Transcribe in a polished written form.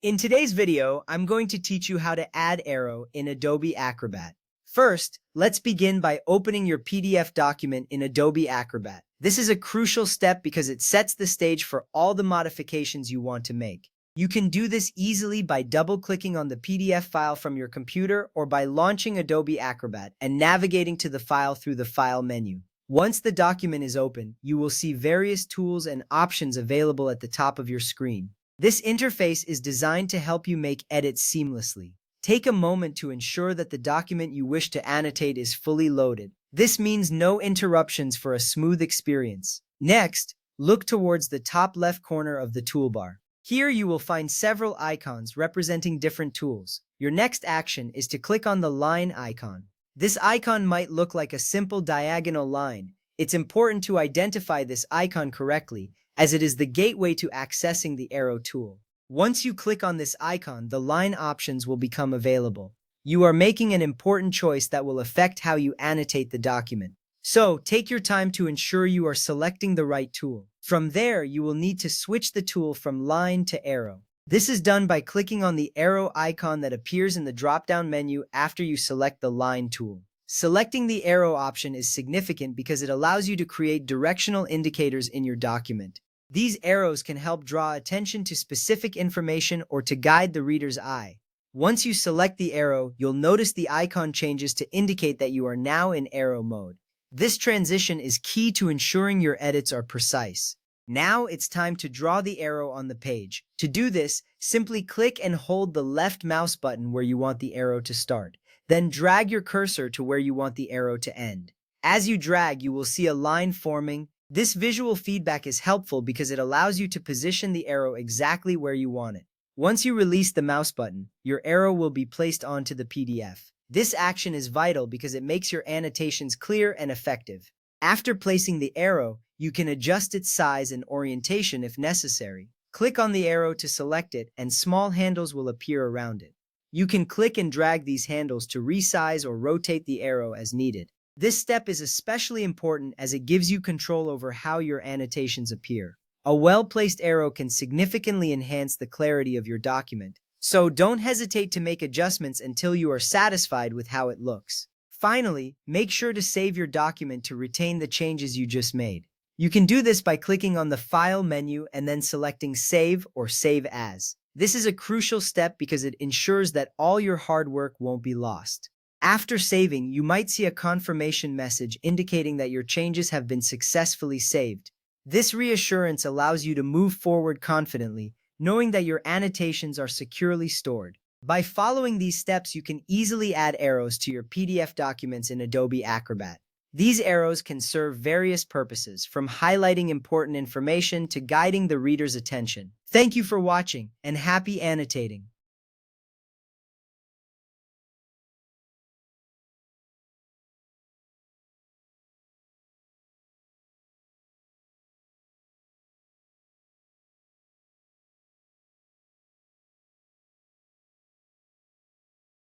In today's video, I'm going to teach you how to add arrow in Adobe Acrobat. First, let's begin by opening your PDF document in Adobe Acrobat. This is a crucial step because it sets the stage for all the modifications you want to make. You can do this easily by double-clicking on the PDF file from your computer or by launching Adobe Acrobat and navigating to the file through the File menu. Once the document is open, you will see various tools and options available at the top of your screen. This interface is designed to help you make edits seamlessly. Take a moment to ensure that the document you wish to annotate is fully loaded. This means no interruptions for a smooth experience. Next, look towards the top left corner of the toolbar. Here you will find several icons representing different tools. Your next action is to click on the line icon. This icon might look like a simple diagonal line. It's important to identify this icon correctly, as it is the gateway to accessing the arrow tool. Once you click on this icon, the line options will become available. You are making an important choice that will affect how you annotate the document. So, take your time to ensure you are selecting the right tool. From there, you will need to switch the tool from line to arrow. This is done by clicking on the arrow icon that appears in the drop-down menu after you select the line tool. Selecting the arrow option is significant because it allows you to create directional indicators in your document. These arrows can help draw attention to specific information or to guide the reader's eye. Once you select the arrow, you'll notice the icon changes to indicate that you are now in arrow mode. This transition is key to ensuring your edits are precise. Now it's time to draw the arrow on the page. To do this, simply click and hold the left mouse button where you want the arrow to start. Then drag your cursor to where you want the arrow to end. As you drag, you will see a line forming. This visual feedback is helpful because it allows you to position the arrow exactly where you want it. Once you release the mouse button, your arrow will be placed onto the PDF. This action is vital because it makes your annotations clear and effective. After placing the arrow, you can adjust its size and orientation if necessary. Click on the arrow to select it, and small handles will appear around it. You can click and drag these handles to resize or rotate the arrow as needed. This step is especially important as it gives you control over how your annotations appear. A well-placed arrow can significantly enhance the clarity of your document, so don't hesitate to make adjustments until you are satisfied with how it looks. Finally, make sure to save your document to retain the changes you just made. You can do this by clicking on the File menu and then selecting Save or Save As. This is a crucial step because it ensures that all your hard work won't be lost. After saving, you might see a confirmation message indicating that your changes have been successfully saved. This reassurance allows you to move forward confidently, knowing that your annotations are securely stored. By following these steps, you can easily add arrows to your PDF documents in Adobe Acrobat. These arrows can serve various purposes, from highlighting important information to guiding the reader's attention. Thank you for watching, and happy annotating!